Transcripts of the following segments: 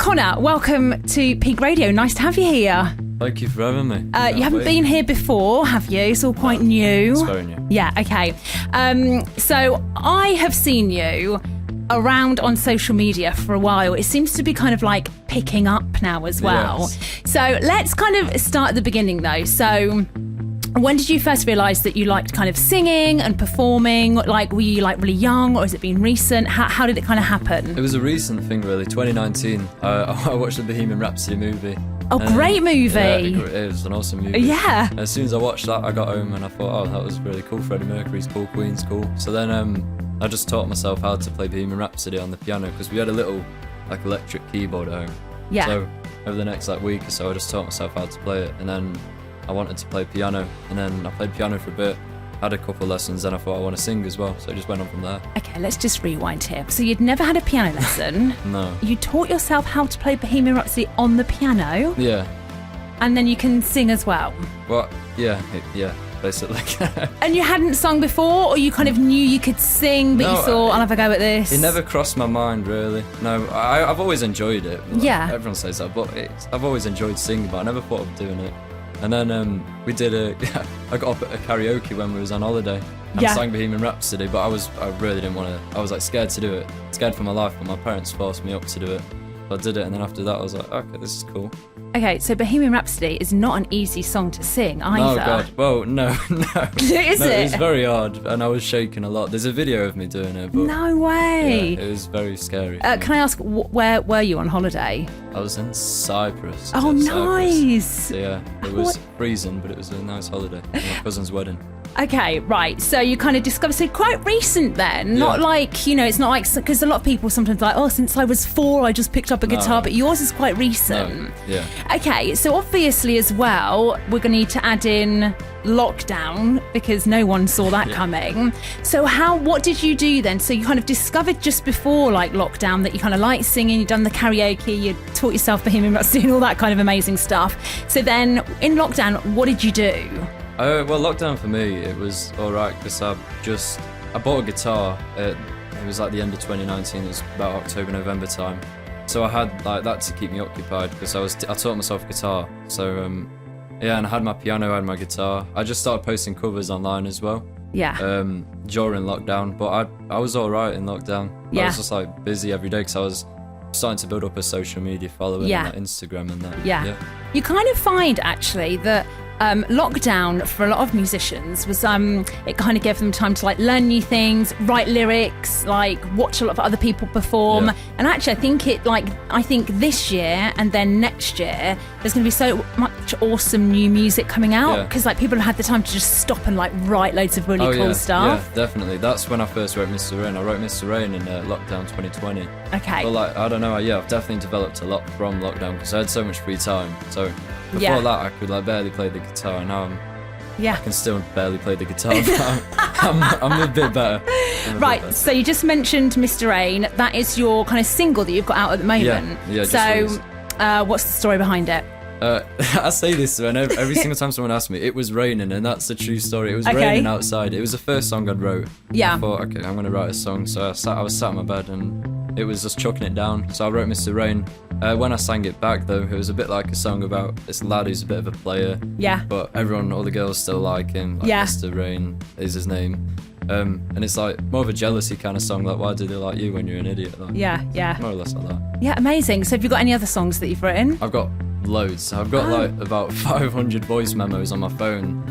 Connor, welcome to Peak Radio. Nice to have you here. Thank you for having me. You haven't been here before, have you? It's all quite new. It's very new. Yeah, okay. So I have seen you around on social media for a while. It seems to be kind of like picking up now as well. Yes. So let's kind of start at the beginning though. So when did you first realise that you liked kind of singing and performing? Like, were you like really young, or has it been recent? How did it kind of happen? It was a recent thing, really. 2019, I watched the Bohemian Rhapsody movie. Oh, great movie. Yeah, it was an awesome movie. Yeah. And as soon as I watched that, I got home and I thought, oh, that was really cool. Freddie Mercury's cool, Queen's cool. So then I just taught myself how to play Bohemian Rhapsody on the piano, because we had a little like electric keyboard at home. Yeah. So over the next like week or so, I just taught myself how to play it, and then I wanted to play piano, and then I played piano for a bit, had a couple of lessons, then I thought I want to sing as well, so I just went on from there. Okay, let's just rewind here. So you'd never had a piano lesson. No. You taught yourself how to play Bohemian Rhapsody on the piano. Yeah. And then you can sing as well. Well, yeah, basically. And you hadn't sung before, or you kind of knew you could sing, but No, you thought, I'll have a go at this? It never crossed my mind, really. No, I've always enjoyed it. Like, Yeah. everyone says that, but I've always enjoyed singing, but I never thought of doing it. And then we did I got up at a karaoke when we was on holiday and Yeah. sang Bohemian Rhapsody, but I really didn't want to. I was like scared to do it, scared for my life, but my parents forced me up to do it. So I did it, and then after that I was like, okay, this is cool. Okay, so Bohemian Rhapsody is not an easy song to sing either. Oh God, well, no. Is No, it? It was very hard, and I was shaking a lot. There's a video of me doing it, but No way. yeah, it was very scary. Can I ask, where were you on holiday? I was in Cyprus. Oh, Cyprus. nice. So, yeah, it was freezing, but it was a nice holiday. My cousin's wedding. Okay, right. So you kind of discovered, so quite recent then. Not Yeah. like, it's not like, because a lot of people sometimes like, oh, since I was 4, I just picked up a guitar, but yours is quite recent. No, yeah. Okay, so obviously as well, we're going to need to add in lockdown, because no one saw that coming. So what did you do then? So you kind of discovered just before like lockdown that you kind of liked singing, you'd done the karaoke, you taught yourself Bohemian Rhapsody and all that kind of amazing stuff. So then in lockdown, what did you do? Well, lockdown for me, it was all right, because I bought a guitar. It was like the end of 2019. It was about October, November time. So I had like that to keep me occupied, because I taught myself guitar. So yeah, and I had my piano, I had my guitar. I just started posting covers online as well. Yeah. During lockdown, but I was all right in lockdown. Yeah. I was just like busy every day, because I was starting to build up a social media following, Yeah. like Instagram and that. Yeah. You kind of find actually that lockdown for a lot of musicians was it kind of gave them time to like learn new things, write lyrics, like watch a lot of other people perform. Yeah. And actually I think this year and then next year there's going to be so much awesome new music coming out, because like people have had the time to just stop and like write loads of really cool stuff. Yeah, definitely. That's when I first wrote Mr. Rain. I wrote Mr. Rain in lockdown 2020. Okay. But like, I don't know, I've definitely developed a lot from lockdown, because I had so much free time. So before that, I could like barely play the guitar, and now I can still barely play the guitar, but I'm a bit better. Right, so you just mentioned Mr. Rain. That is your kind of single that you've got out at the moment. Yeah, just so released. what's the story behind it? I say this whenever, every single time someone asks me, it was raining, and that's a true story. It was raining outside. It was the first song I'd wrote. Yeah. I thought, okay, I'm going to write a song. So I was sat in my bed, and it was just chucking it down. So I wrote Mr. Rain. When I sang it back, though, it was a bit like a song about this lad who's a bit of a player. Yeah. But all the girls still like him. Like Mr. Rain is his name. And it's like more of a jealousy kind of song, like, why do they like you when you're an idiot? Like, Yeah. more or less like that. Yeah, amazing. So have you got any other songs that you've written? I've got loads. I've got like about 500 voice memos on my phone.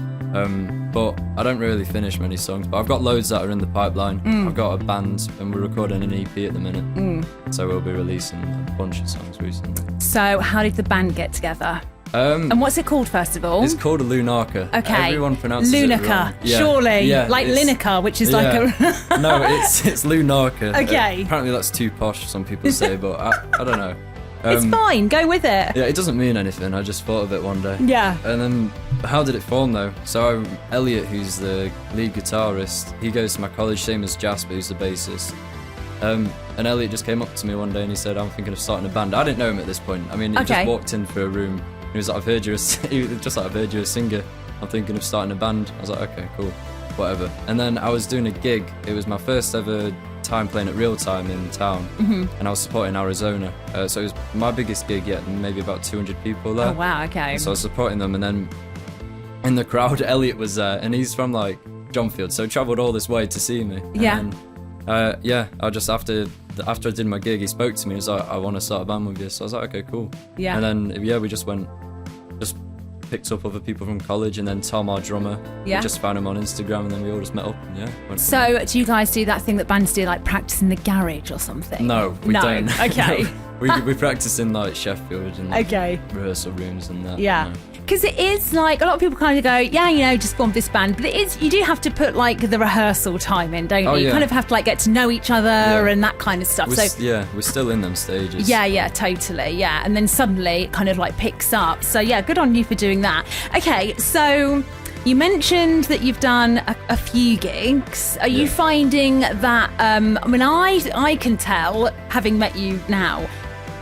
But I don't really finish many songs, but I've got loads that are in the pipeline. I've got a band, and we're recording an EP at the minute. So we'll be releasing a bunch of songs recently. So how did the band get together? And what's it called, first of all? It's called a Lunaca. Okay. Everyone pronounces Lunaca, it wrong. Yeah. surely. Yeah, like Lineker, which is like a... No, it's Lunaca. Okay. Apparently that's too posh, some people say, but I don't know. It's fine, go with it. Yeah, it doesn't mean anything. I just thought of it one day. Yeah. And then, how did it form though? So Elliot, who's the lead guitarist, he goes to my college, same as Jasper, who's the bassist. And Elliot just came up to me one day and he said, I'm thinking of starting a band. I didn't know him at this point. I mean, he just walked in for a room. He was like, I've heard you're a singer. I'm thinking of starting a band. I was like, okay, cool, whatever. And then I was doing a gig. It was my first ever time playing at Real Time in town, and I was supporting Arizona. So it was my biggest gig yet, maybe about 200 people there. Oh wow, okay. So I was supporting them, and then in the crowd, Elliot was there, and he's from like Johnfield, so he travelled all this way to see me. Yeah. And, I just after I did my gig, he spoke to me. He was like, "I want to start a band with you." So I was like, "Okay, cool." Yeah. And then we just picked up other people from college, and then Tom, our drummer, we just found him on Instagram, and then we all just met up, and went from there. So do you guys do that thing that bands do, like practice in the garage or something? No, we don't. Okay. we practice in like Sheffield and rehearsal rooms and that. Yeah. Because it is like, a lot of people kind of go, just formed this band, but it is, you do have to put like the rehearsal time in, don't you? You kind of have to like get to know each other and that kind of stuff. We're still in them stages. Yeah, totally, yeah. And then suddenly it kind of like picks up. So yeah, good on you for doing that. Okay, so you mentioned that you've done a few gigs. Are you finding that, I can tell, having met you now,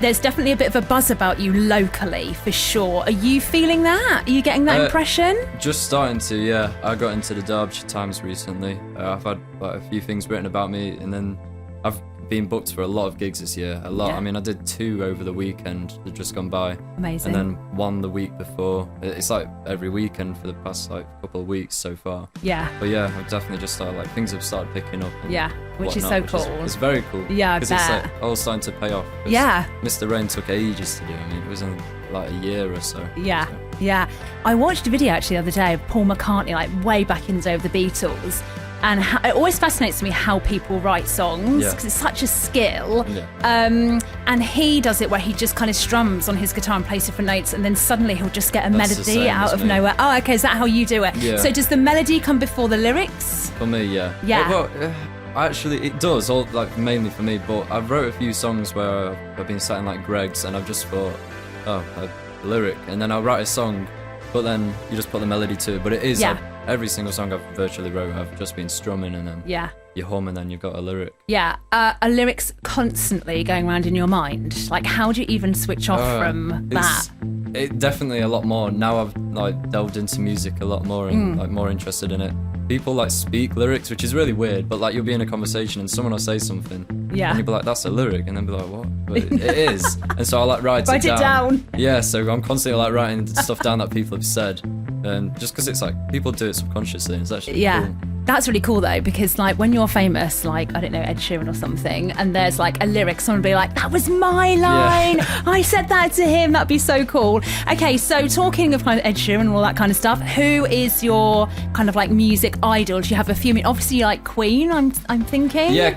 there's definitely a bit of a buzz about you locally, for sure. Are you feeling that? Are you getting that impression? Just starting to, yeah. I got into the Derbyshire Times recently. I've had like, a few things written about me, and then I've been booked for a lot of gigs this year. A lot. Yeah. I mean, I did 2 over the weekend that just gone by. Amazing. And then 1 the week before. It's like every weekend for the past like couple of weeks so far. Yeah. But yeah, I've definitely just started, like, things have started picking up. Yeah, which is whatnot, so cool. It's very cool. Yeah, I Because bet. it's like all starting to pay off. Yeah. Mr. Rain took ages to do. I mean, it was in like a year or so. Yeah, So. yeah. I watched a video actually the other day of Paul McCartney, like way back in the day of the Beatles. And it always fascinates me how people write songs, because it's such a skill. Yeah. And he does it where he just kind of strums on his guitar and plays different notes, and then suddenly he'll just get a That's the melody same out as of me. nowhere. Oh, okay, is that how you do it? Yeah. So does the melody come before the lyrics? For me, yeah. Yeah. Actually, it does, all like mainly for me. But I've wrote a few songs where I've been sat in like Greg's, and I've just thought, a lyric, and then I'll write a song, but then you just put the melody to it. But it is like, every single song I've virtually wrote, I've just been strumming, and then you hum, and then you've got a lyric. Yeah. Are lyrics constantly going around in your mind? Like, how do you even switch off from that? It definitely a lot more now. I've like delved into music a lot more and like more interested in it. People like speak lyrics, which is really weird, but like you'll be in a conversation and someone will say something, and you'll be like, "That's a lyric," and then be like, "What?" But it is, and so I like write it down. Yeah, so I'm constantly like writing stuff down that people have said, and just because it's like people do it subconsciously, and it's actually cool. That's really cool though, because like when you're famous, like I don't know, Ed Sheeran or something, and there's like a lyric, someone will be like, "That was my line. I said that to him." That'd be so cool. Okay, so talking of kind of Ed Sheeran and all that kind of stuff, who is your kind of like music idol? Do you have a few? Obviously, you like Queen. I'm thinking. Yeah,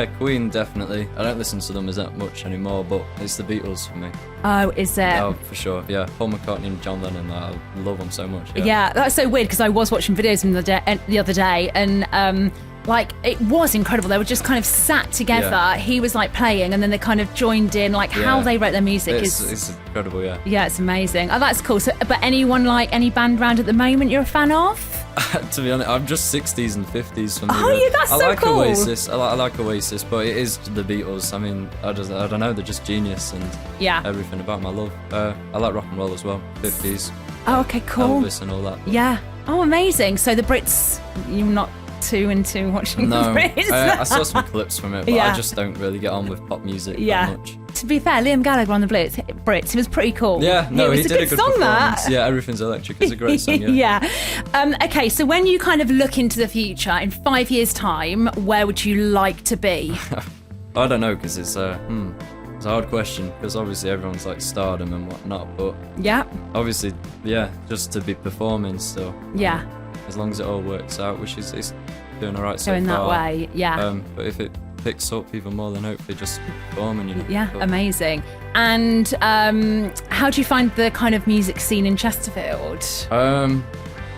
Queen definitely. I don't listen to them as that much anymore, but it's the Beatles for me. Oh, is it? Oh, for sure. Yeah, Paul McCartney and John Lennon. I love them so much. Yeah, that's so weird because I was watching videos of them the other day, and like it was incredible. They were just kind of sat together. Yeah. He was like playing, and then they kind of joined in. Like how they wrote their music it's incredible. Yeah. Yeah, it's amazing. Oh, that's cool. So, but anyone like any band round at the moment you're a fan of? To be honest, I'm just 60s and 50s for me. Oh, yeah, that's I so like cool. Oasis. I like Oasis, but it is the Beatles. I mean, I don't know. They're just genius and everything about my love. I like rock and roll as well. 50s. Oh, okay, cool. Elvis and all that. Yeah. Oh, amazing. So the Brits, you're not too into watching the Brits? I saw some clips from it, but I just don't really get on with pop music that much. To be fair, Liam Gallagher on the Brits, he was pretty cool. Yeah, no, he did a good song, performance. that. Yeah, Everything's Electric is a great song. Yeah. Okay, so when you kind of look into the future, in 5 years' time, where would you like to be? I don't know, because it's a hard question, because obviously everyone's like stardom and whatnot, but obviously, just to be performing still. Yeah. As long as it all works out, which is it's doing all right so far. Going that way, yeah. But if it picks up even more, then hopefully just performing, you know. Yeah, amazing. And how do you find the kind of music scene in Chesterfield?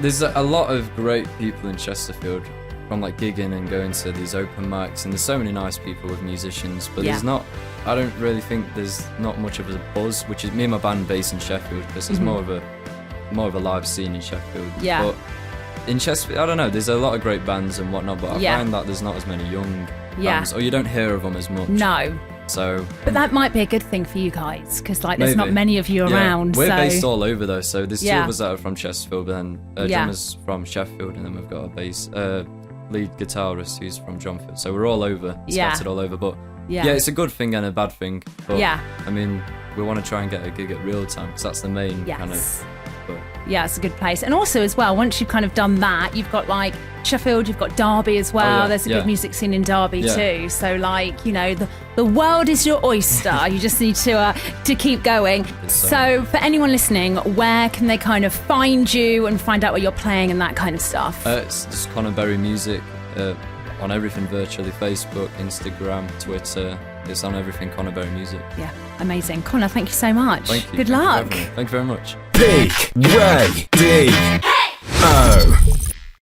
There's a lot of great people in Chesterfield, from like gigging and going to these open mics, and there's so many nice people with musicians, but there's not, I don't really think there's not much of a buzz, which is me and my band based in Sheffield, because there's more of a live scene in Sheffield. Yeah. But in Chesterfield, I don't know, there's a lot of great bands and whatnot, but I find that there's not as many young bands, or you don't hear of them as much. No. So, but that might be a good thing for you guys, because like there's not many of you around. We're based all over though, so there's two of us that are from Chesterfield, but then drummers from Sheffield, and then we've got a lead guitarist who's from Dronfield, so we're all over, Yeah. scattered all over. But Yeah. yeah, it's a good thing and a bad thing. But, Yeah. I mean, we want to try and get a gig at Real Time because that's the main kind of. Yes. But Yeah, it's a good place. And also as well, once you've kind of done that, you've got like Sheffield, you've got Derby as well. Oh, yeah, There's a yeah. good music scene in Derby Yeah. too. So like, you know, the world is your oyster. You just need to keep going. So for anyone listening, where can they kind of find you and find out where you're playing and that kind of stuff? it's just Conor Berry Music on everything virtually: Facebook, Instagram, Twitter. It's on everything Conor Berry Music. Yeah, amazing. Connor, thank you so much. Thank you. Good Thank you for luck. having me. Thank you very much. P-Radio.